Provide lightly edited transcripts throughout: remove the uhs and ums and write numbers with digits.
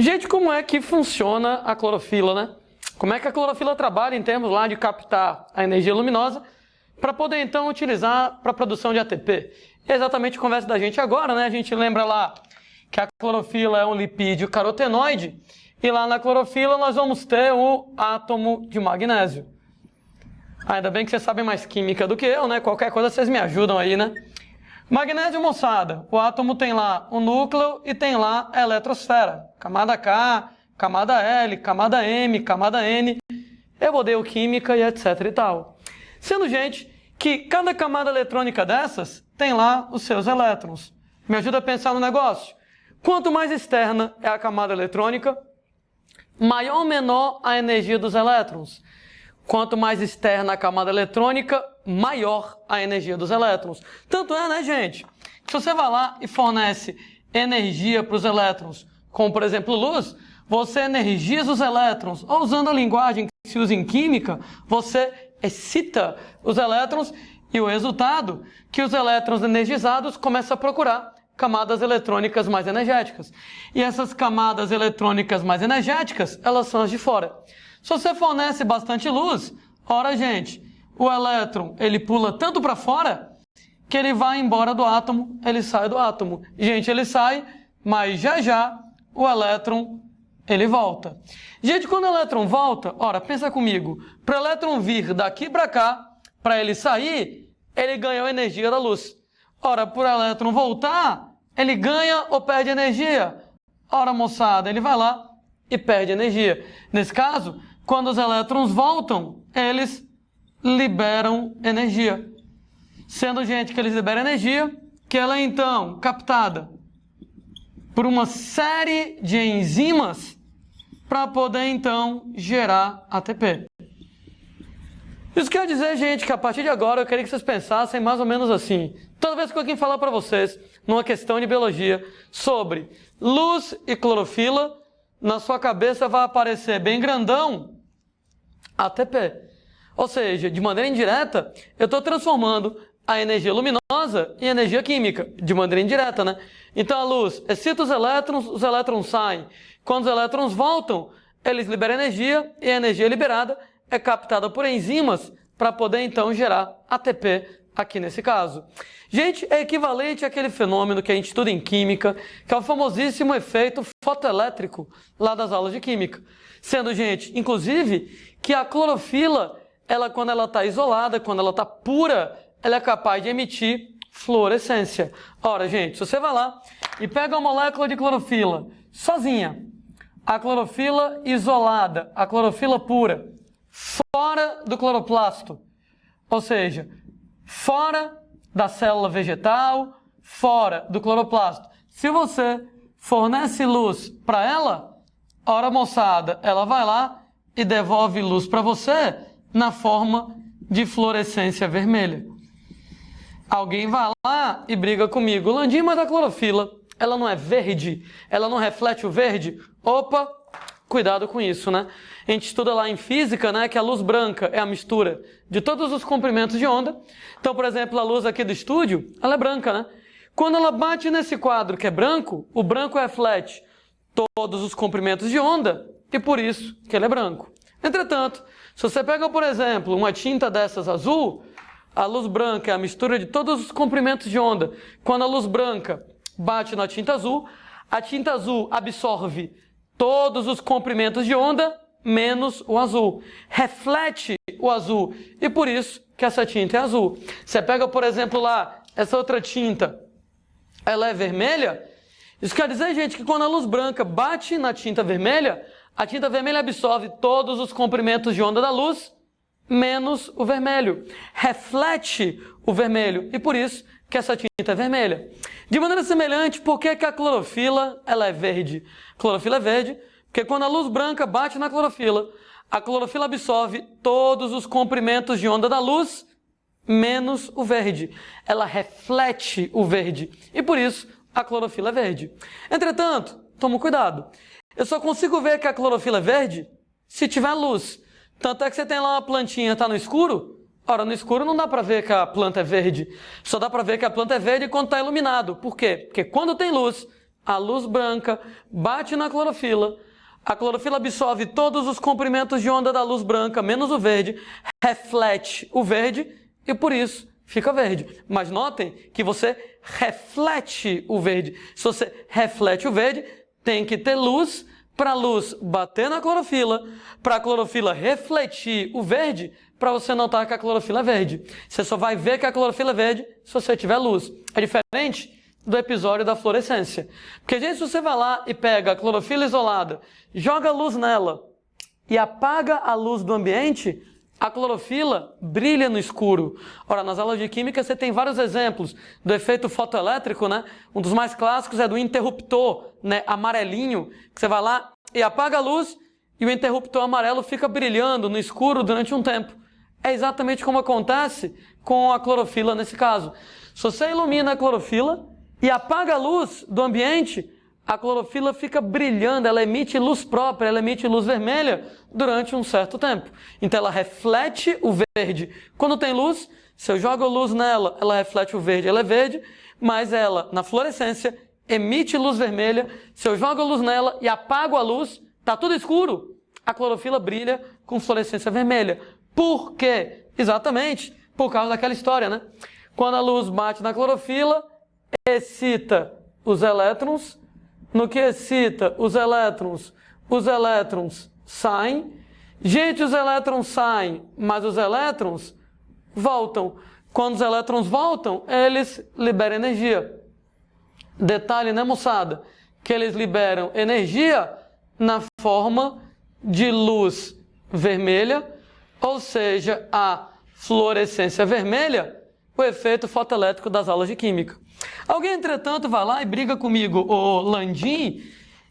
Gente, como é que funciona a clorofila, né? Como é que a clorofila trabalha em termos lá de captar a energia luminosa para poder então utilizar para a produção de ATP? É exatamente a conversa da gente agora, né? A gente lembra lá que a clorofila é um lipídio carotenoide e lá na clorofila nós vamos ter o átomo de magnésio. Ainda bem que vocês sabem mais química do que eu, né? Qualquer coisa vocês me ajudam aí, né? Magnésio, moçada, o átomo tem lá o núcleo e tem lá a eletrosfera. Camada K, camada L, camada M, camada N. Eu odeio química e etc e tal. Sendo, gente, que cada camada eletrônica dessas tem lá os seus elétrons. Me ajuda a pensar no negócio. Quanto mais externa é a camada eletrônica, maior ou menor a energia dos elétrons. Quanto mais externa a camada eletrônica, maior a energia dos elétrons. Tanto é, né, gente, que se você vai lá e fornece energia para os elétrons, como, por exemplo, luz, você energiza os elétrons. Ou usando a linguagem que se usa em química, você excita os elétrons e o resultado que os elétrons energizados começam a procurar camadas eletrônicas mais energéticas. E essas camadas eletrônicas mais energéticas, elas são as de fora. Se você fornece bastante luz, ora, gente, o elétron, ele pula tanto para fora que ele vai embora do átomo, ele sai do átomo. Gente, ele sai, mas já o elétron, ele volta. Gente, quando o elétron volta, ora, pensa comigo, para o elétron vir daqui para cá, para ele sair, ele ganhou energia da luz. Ora, para o elétron voltar, ele ganha ou perde energia? Ora, moçada, ele vai lá e perde energia. Nesse caso, quando os elétrons voltam, eles liberam energia. Sendo, gente, que eles liberam energia, que ela é então captada por uma série de enzimas para poder então gerar ATP. Isso quer dizer, gente, que a partir de agora eu queria que vocês pensassem mais ou menos assim. Toda vez que alguém falar para vocês, numa questão de biologia, sobre luz e clorofila, na sua cabeça vai aparecer bem grandão ATP. Ou seja, de maneira indireta, eu estou transformando a energia luminosa em energia química. De maneira indireta, né? Então a luz excita os elétrons saem. Quando os elétrons voltam, eles liberam energia e a energia liberada é captada por enzimas para poder então gerar ATP aqui nesse caso. Gente, é equivalente àquele fenômeno que a gente estuda em química, que é o famosíssimo efeito fotoelétrico lá das aulas de química. Sendo, gente, inclusive, que a clorofila, ela quando ela está isolada, quando ela está pura, ela é capaz de emitir fluorescência. Ora, gente, se você vai lá e pega uma molécula de clorofila sozinha, a clorofila isolada, a clorofila pura, fora do cloroplasto, ou seja, fora da célula vegetal, fora do cloroplasto. Se você fornece luz para ela, ora, moçada, ela vai lá e devolve luz para você na forma de fluorescência vermelha. Alguém vai lá e briga comigo. Landim, mas a clorofila, ela não é verde? Ela não reflete o verde? Opa, cuidado com isso, né? A gente estuda lá em física, né, que a luz branca é a mistura de todos os comprimentos de onda. Então, por exemplo, a luz aqui do estúdio, ela é branca, né? Quando ela bate nesse quadro que é branco, o branco reflete todos os comprimentos de onda e por isso que ele é branco. Entretanto, se você pega, por exemplo, uma tinta dessas azul, a luz branca é a mistura de todos os comprimentos de onda. Quando a luz branca bate na tinta azul, a tinta azul absorve todos os comprimentos de onda, menos o azul. Reflete o azul. E por isso que essa tinta é azul. Você pega, por exemplo, lá, essa outra tinta, ela é vermelha. Isso quer dizer, gente, que quando a luz branca bate na tinta vermelha, a tinta vermelha absorve todos os comprimentos de onda da luz, menos o vermelho. Reflete o vermelho. E por isso que essa tinta é vermelha. De maneira semelhante, por que a clorofila ela é verde? A clorofila é verde porque quando a luz branca bate na clorofila, a clorofila absorve todos os comprimentos de onda da luz, menos o verde. Ela reflete o verde. E por isso, a clorofila é verde. Entretanto, toma cuidado. Eu só consigo ver que a clorofila é verde se tiver luz. Tanto é que você tem lá uma plantinha, está no escuro. Ora, no escuro não dá para ver que a planta é verde. Só dá para ver que a planta é verde quando está iluminado. Por quê? Porque quando tem luz, a luz branca bate na clorofila, a clorofila absorve todos os comprimentos de onda da luz branca, menos o verde, reflete o verde e por isso fica verde. Mas notem que você reflete o verde. Se você reflete o verde, tem que ter luz para a luz bater na clorofila, para a clorofila refletir o verde, para você notar que a clorofila é verde. Você só vai ver que a clorofila é verde se você tiver luz. É diferente do episódio da fluorescência. Porque, gente, se você vai lá e pega a clorofila isolada, joga luz nela e apaga a luz do ambiente, a clorofila brilha no escuro. Ora, nas aulas de química você tem vários exemplos do efeito fotoelétrico, né? Um dos mais clássicos é do interruptor, né, amarelinho, que você vai lá e apaga a luz e o interruptor amarelo fica brilhando no escuro durante um tempo. É exatamente como acontece com a clorofila nesse caso. Se você ilumina a clorofila e apaga a luz do ambiente, a clorofila fica brilhando, ela emite luz própria, ela emite luz vermelha durante um certo tempo. Então ela reflete o verde. Quando tem luz, se eu jogo luz nela, ela reflete o verde, ela é verde, mas ela, na fluorescência, emite luz vermelha. Se eu jogo luz nela e apago a luz, está tudo escuro, a clorofila brilha com fluorescência vermelha. Por quê? Exatamente por causa daquela história, né? Quando a luz bate na clorofila, excita os elétrons. No que excita os elétrons saem. Gente, os elétrons saem, mas os elétrons voltam. Quando os elétrons voltam, eles liberam energia. Detalhe, né, moçada? Que eles liberam energia na forma de luz vermelha, ou seja, a fluorescência vermelha, o efeito fotoelétrico das aulas de química. Alguém, entretanto, vai lá e briga comigo, ô Landim,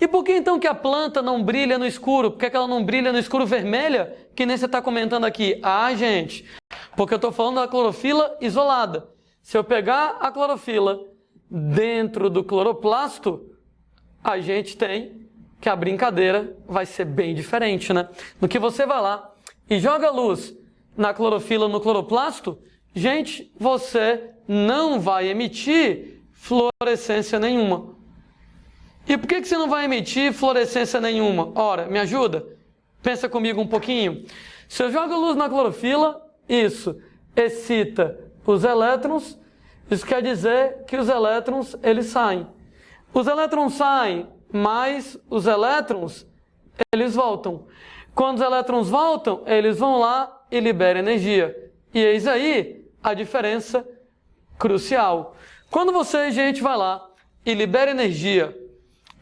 e por que então que a planta não brilha no escuro? Por que ela não brilha no escuro vermelha, que nem você está comentando aqui? Ah, gente, porque eu estou falando da clorofila isolada. Se eu pegar a clorofila dentro do cloroplasto, a gente tem que a brincadeira vai ser bem diferente, né? No que você vai lá e joga luz na clorofila, no cloroplasto, gente, você não vai emitir fluorescência nenhuma. E por que você não vai emitir fluorescência nenhuma? Ora, me ajuda? Pensa comigo um pouquinho. Se eu jogo luz na clorofila, isso excita os elétrons, isso quer dizer que os elétrons, eles saem. Os elétrons saem, mas os elétrons, eles voltam. Quando os elétrons voltam, eles vão lá e liberam energia. E eis aí a diferença crucial. Quando você, gente, vai lá e libera energia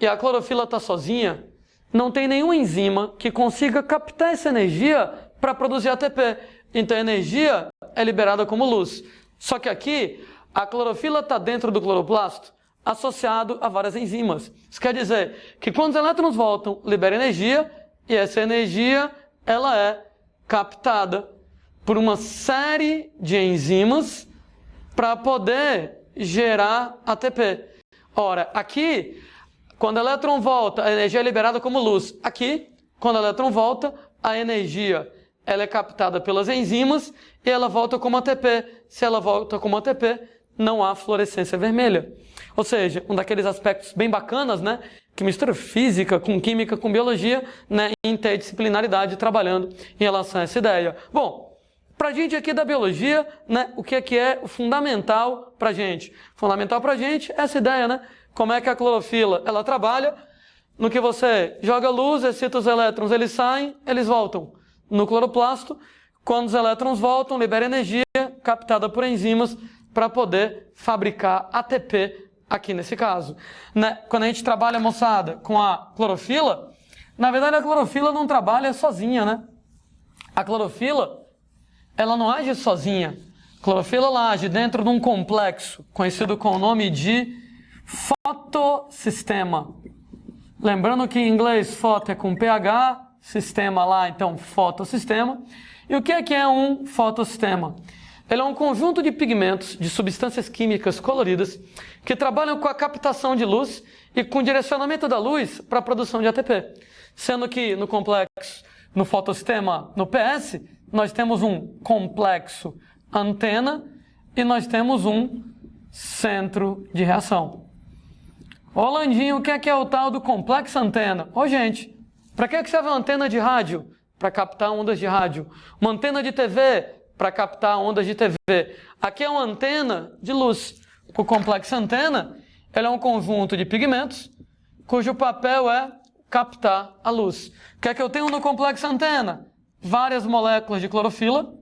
e a clorofila está sozinha, não tem nenhuma enzima que consiga captar essa energia para produzir ATP. Então a energia é liberada como luz. Só que aqui a clorofila está dentro do cloroplasto, associado a várias enzimas. Isso quer dizer que quando os elétrons voltam, libera energia e essa energia ela é captada por uma série de enzimas para poder gerar ATP. Ora, aqui, quando o elétron volta, a energia é liberada como luz. Aqui, quando o elétron volta, a energia ela é captada pelas enzimas e ela volta como ATP. Se ela volta como ATP, não há fluorescência vermelha. Ou seja, um daqueles aspectos bem bacanas, né, que mistura física com química, com biologia, né, e interdisciplinaridade trabalhando em relação a essa ideia. Bom, para a gente aqui da biologia, né, o que é o fundamental para a gente? Fundamental para a gente é essa ideia, né? Como é que a clorofila ela trabalha? No que você joga luz, excita os elétrons, eles saem, eles voltam. No cloroplasto, quando os elétrons voltam, libera energia captada por enzimas para poder fabricar ATP aqui nesse caso. Né? Quando a gente trabalha, moçada, com a clorofila, na verdade a clorofila não trabalha sozinha, né? A clorofila ela não age sozinha. A clorofila ela age dentro de um complexo conhecido com o nome de fotossistema. Lembrando que em inglês foto é com pH, sistema lá, então fotossistema. E o que é um fotossistema? Ele é um conjunto de pigmentos, de substâncias químicas coloridas que trabalham com a captação de luz e com o direcionamento da luz para a produção de ATP. Sendo que no complexo, no fotossistema, no PS, nós temos um complexo antena e nós temos um centro de reação. Ô Landinho, o que é o tal do complexo antena? Ô gente, para que serve uma antena de rádio? Para captar ondas de rádio. Uma antena de TV? Para captar ondas de TV. Aqui é uma antena de luz. O complexo antena, ele é um conjunto de pigmentos cujo papel é captar a luz. O que é que eu tenho no complexo antena? Várias moléculas de clorofila.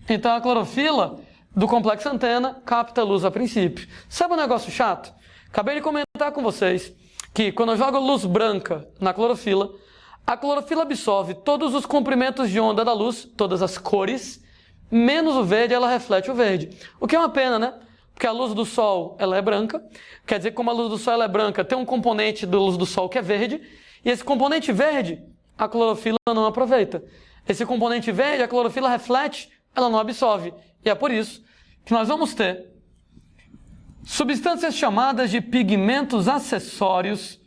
Então a clorofila do complexo antena capta a luz a princípio. Sabe um negócio chato? Acabei de comentar com vocês que quando eu jogo luz branca na clorofila, a clorofila absorve todos os comprimentos de onda da luz, todas as cores, menos o verde, ela reflete o verde. O que é uma pena, né? Porque a luz do sol, ela é branca. Quer dizer que como a luz do sol ela é branca, tem um componente da luz do sol que é verde. E esse componente verde, a clorofila não aproveita. Esse componente verde, a clorofila reflete, ela não absorve. E é por isso que nós vamos ter substâncias chamadas de pigmentos acessórios,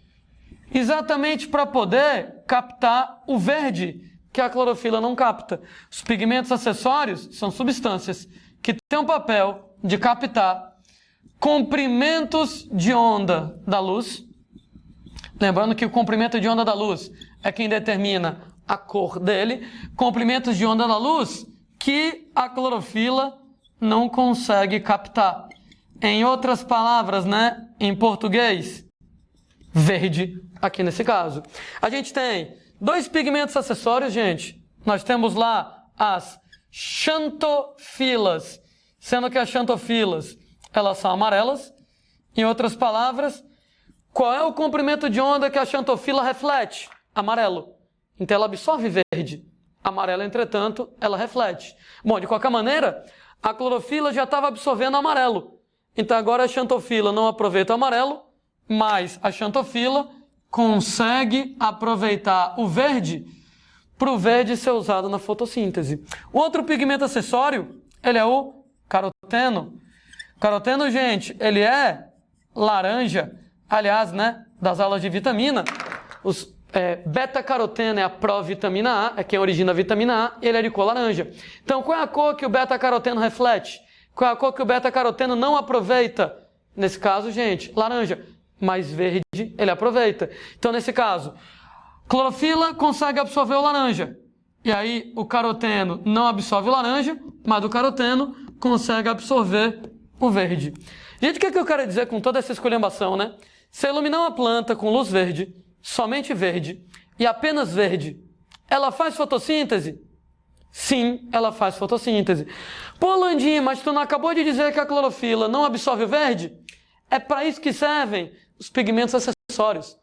exatamente para poder captar o verde que a clorofila não capta. Os pigmentos acessórios são substâncias que têm o papel de captar comprimentos de onda da luz. Lembrando que o comprimento de onda da luz é quem determina a cor dele. Comprimentos de onda da luz que a clorofila não consegue captar. Em outras palavras, né, em português, verde, aqui nesse caso. A gente tem dois pigmentos acessórios, gente. Nós temos lá as xantofilas, sendo que as xantofilas, elas são amarelas. Em outras palavras, qual é o comprimento de onda que a xantofila reflete? Amarelo. Então ela absorve verde. Amarelo, entretanto, ela reflete. Bom, de qualquer maneira, a clorofila já estava absorvendo amarelo. Então agora a xantofila não aproveita o amarelo, mas a xantofila consegue aproveitar o verde para o verde ser usado na fotossíntese. O outro pigmento acessório, ele é o caroteno. Caroteno, gente, ele é laranja. Aliás, né, das aulas de vitamina, beta-caroteno é a provitamina A, é quem origina a vitamina A, e ele é de cor laranja. Então, qual é a cor que o beta-caroteno reflete? Qual é a cor que o beta-caroteno não aproveita? Nesse caso, gente, laranja. Mas verde, ele aproveita. Então, nesse caso, clorofila consegue absorver o laranja. E aí, o caroteno não absorve o laranja, mas o caroteno consegue absorver o verde. Gente, o que eu quero dizer com toda essa esculhambação, né? Se iluminar uma planta com luz verde, somente verde, e apenas verde, ela faz fotossíntese? Sim, ela faz fotossíntese. Pô, Landinho, mas tu não acabou de dizer que a clorofila não absorve o verde? É para isso que servem os pigmentos acessórios.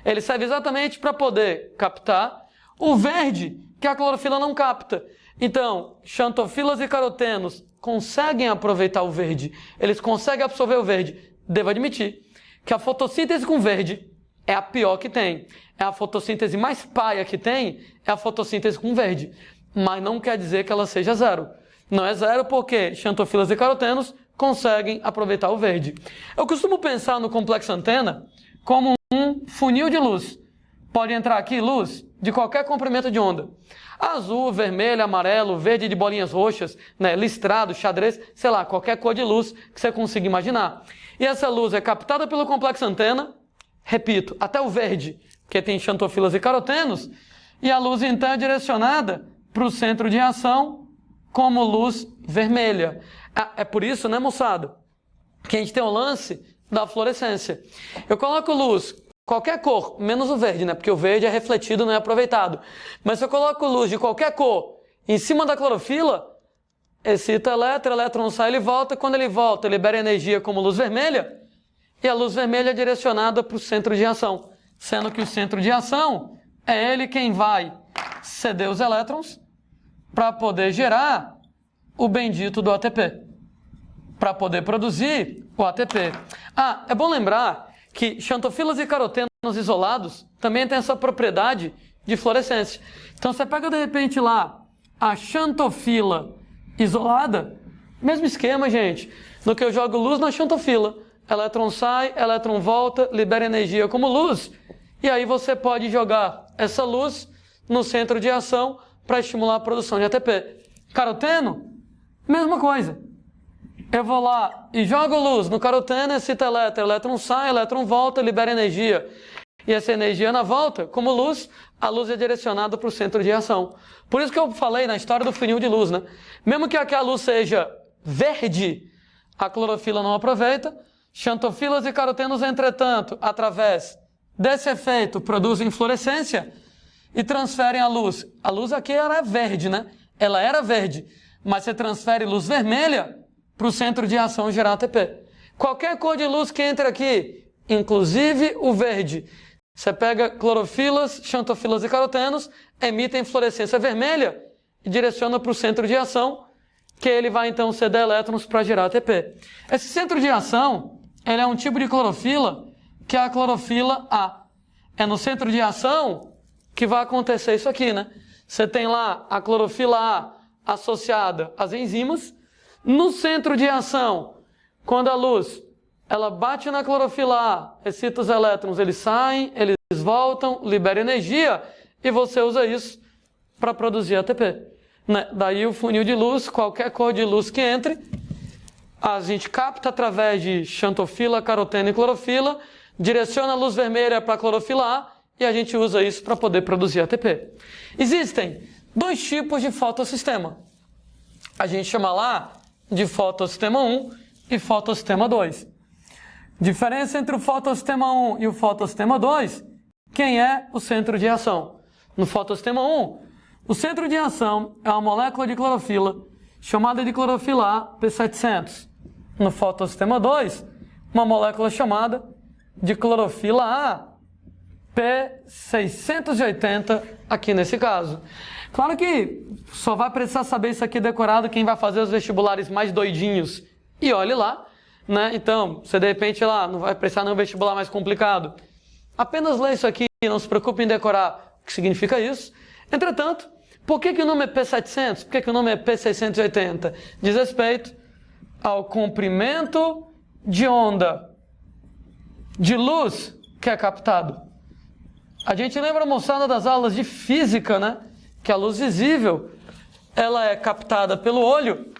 Eles servem exatamente para poder captar o verde que a clorofila não capta. Então, xantofilas e carotenos conseguem aproveitar o verde. Eles conseguem absorver o verde. Devo admitir que a fotossíntese com verde é a pior que tem. É a fotossíntese mais paia que tem, é a fotossíntese com verde. Mas não quer dizer que ela seja zero. Não é zero porque xantofilas e carotenos conseguem aproveitar o verde. Eu costumo pensar no complexo antena como um funil de luz. Pode entrar aqui luz de qualquer comprimento de onda. Azul, vermelho, amarelo, verde de bolinhas roxas, né, listrado, xadrez, sei lá, qualquer cor de luz que você consiga imaginar. E essa luz é captada pelo complexo antena, repito, até o verde, que tem xantofilas e carotenos, e a luz então é direcionada para o centro de reação como luz vermelha. É por isso, né, moçada, que a gente tem o lance da fluorescência. Eu coloco luz, qualquer cor, menos o verde, né, porque o verde é refletido, não é aproveitado. Mas se eu coloco luz de qualquer cor em cima da clorofila, excita elétron sai, ele volta, quando ele volta, libera energia como luz vermelha, e a luz vermelha é direcionada para o centro de reação, sendo que o centro de reação é ele quem vai ceder os elétrons para poder gerar o bendito do ATP, para poder produzir o ATP. Ah, é bom lembrar que xantofilas e carotenos isolados também têm essa propriedade de fluorescência. Então você pega de repente lá a xantofila isolada, mesmo esquema, gente, no que eu jogo luz na xantofila, elétron sai, elétron volta, libera energia como luz, e aí você pode jogar essa luz no centro de ação para estimular a produção de ATP. Caroteno, mesma coisa. eu vou lá e jogo luz no caroteno, excita elétron, elétron sai, elétron volta, libera energia. E essa energia na volta, como luz, a luz é direcionada para o centro de ação. Por isso que eu falei na história do funil de luz, né? Mesmo que aquela luz seja verde, a clorofila não aproveita. Xantofilas e carotenos, entretanto, através desse efeito, produzem fluorescência e transferem a luz. A luz aqui era verde, né? Ela era verde, mas você transfere luz vermelha para o centro de ação gerar ATP. Qualquer cor de luz que entre aqui, inclusive o verde, você pega clorofilas, xantofilas e carotenos, emitem fluorescência vermelha e direciona para o centro de ação, que ele vai então ceder elétrons para gerar ATP. Esse centro de ação, ele é um tipo de clorofila que é a clorofila A. É no centro de ação que vai acontecer isso aqui, né? Você tem lá a clorofila A associada às enzimas. No centro de ação, quando a luz ela bate na clorofila A, excita os elétrons, eles saem, eles voltam, libera energia e você usa isso para produzir ATP. Né? Daí o funil de luz, qualquer cor de luz que entre, a gente capta através de xantofila, caroteno e clorofila, direciona a luz vermelha para a clorofila A e a gente usa isso para poder produzir ATP. Existem dois tipos de fotossistema. A gente chama lá de fotossistema 1 e fotossistema 2. Diferença entre o fotossistema 1 e o fotossistema 2, quem é o centro de ação? No fotossistema 1, o centro de ação é uma molécula de clorofila chamada de clorofila A P700. No fotossistema 2, uma molécula chamada de clorofila A P680 aqui nesse caso. Claro que só vai precisar saber isso aqui decorado quem vai fazer os vestibulares mais doidinhos. E olhe lá, né? Então, você de repente lá não vai precisar nenhum vestibular mais complicado. Apenas lê isso aqui e não se preocupe em decorar o que significa isso. Entretanto, por que o nome é P700? Por que o nome é P680? Diz respeito ao comprimento de onda de luz que é captado. A gente lembra, moçada, das aulas de física, né? Que a luz visível, ela é captada pelo olho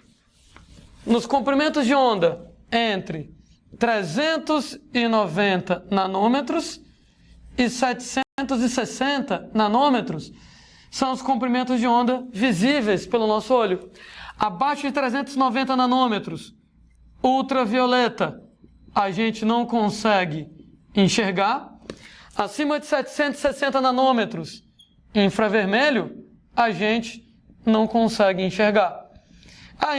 nos comprimentos de onda entre 390 nanômetros e 760 nanômetros. São os comprimentos de onda visíveis pelo nosso olho. Abaixo de 390 nanômetros, ultravioleta, a gente não consegue enxergar. Acima de 760 nanômetros, infravermelho, a gente não consegue enxergar.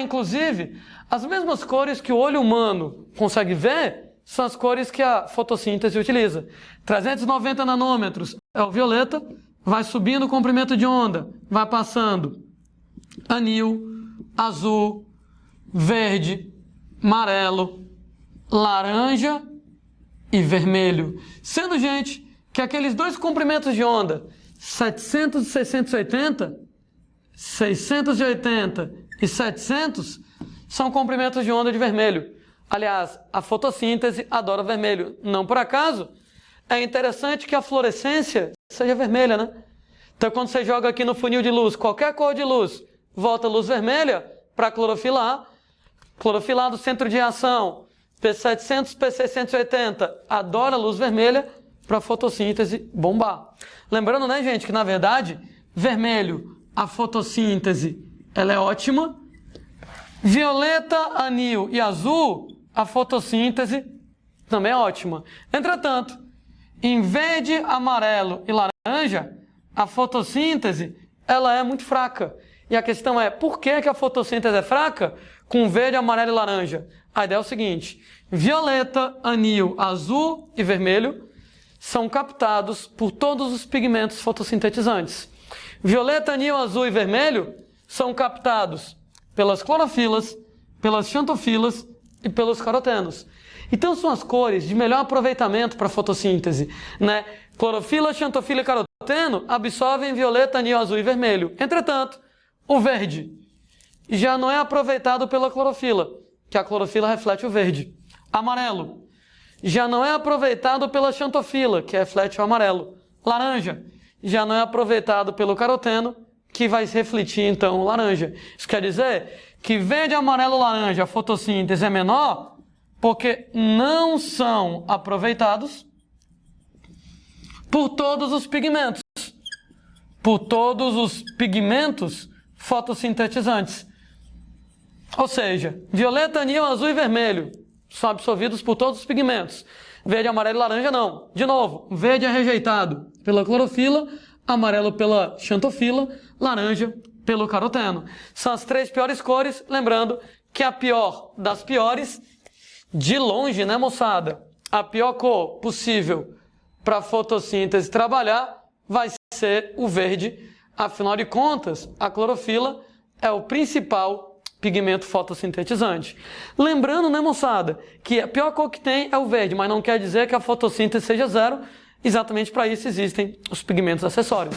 Inclusive, as mesmas cores que o olho humano consegue ver são as cores que a fotossíntese utiliza. 390 nanômetros é o violeta, vai subindo o comprimento de onda, vai passando anil, azul, verde, amarelo, laranja e vermelho. Sendo, gente, que aqueles dois comprimentos de onda, 700 e 680, 680 e 700, são comprimentos de onda de vermelho. Aliás, a fotossíntese adora vermelho. Não por acaso, é interessante que a fluorescência seja vermelha, né? Então, quando você joga aqui no funil de luz, qualquer cor de luz, volta luz vermelha para a clorofila A. Clorofila A do centro de ação, P700, P680, adora luz vermelha para a fotossíntese bombar. Lembrando, né, gente, que na verdade, vermelho, a fotossíntese, ela é ótima. Violeta, anil e azul, a fotossíntese também é ótima. Entretanto, em verde, amarelo e laranja, a fotossíntese, ela é muito fraca. E a questão é, por que a fotossíntese é fraca com verde, amarelo e laranja? A ideia é o seguinte: violeta, anil, azul e vermelho são captados por todos os pigmentos fotossintetizantes. Violeta, anil, azul e vermelho são captados pelas clorofilas, pelas xantofilas e pelos carotenos. Então são as cores de melhor aproveitamento para a fotossíntese, né? Clorofila, xantofila e caroteno absorvem violeta, anil, azul e vermelho. Entretanto, o verde já não é aproveitado pela clorofila, que a clorofila reflete o verde. Amarelo já não é aproveitado pela xantofila, que reflete o amarelo. Laranja já não é aproveitado pelo caroteno, que vai refletir então o laranja. Isso quer dizer que verde, amarelo, laranja, a fotossíntese é menor porque não são aproveitados por todos os pigmentos. Por todos os pigmentos fotossintetizantes. Ou seja, violeta, anil, azul e vermelho são absorvidos por todos os pigmentos. Verde, amarelo e laranja não. De novo, verde é rejeitado pela clorofila, amarelo pela xantofila, laranja pelo caroteno. São as 3 piores cores, lembrando que a pior das piores, de longe, né, moçada? A pior cor possível para a fotossíntese trabalhar vai ser o verde. Afinal de contas, a clorofila é o principal pigmento fotossintetizante. Lembrando, né, moçada, que a pior cor que tem é o verde, mas não quer dizer que a fotossíntese seja zero. Exatamente para isso existem os pigmentos acessórios.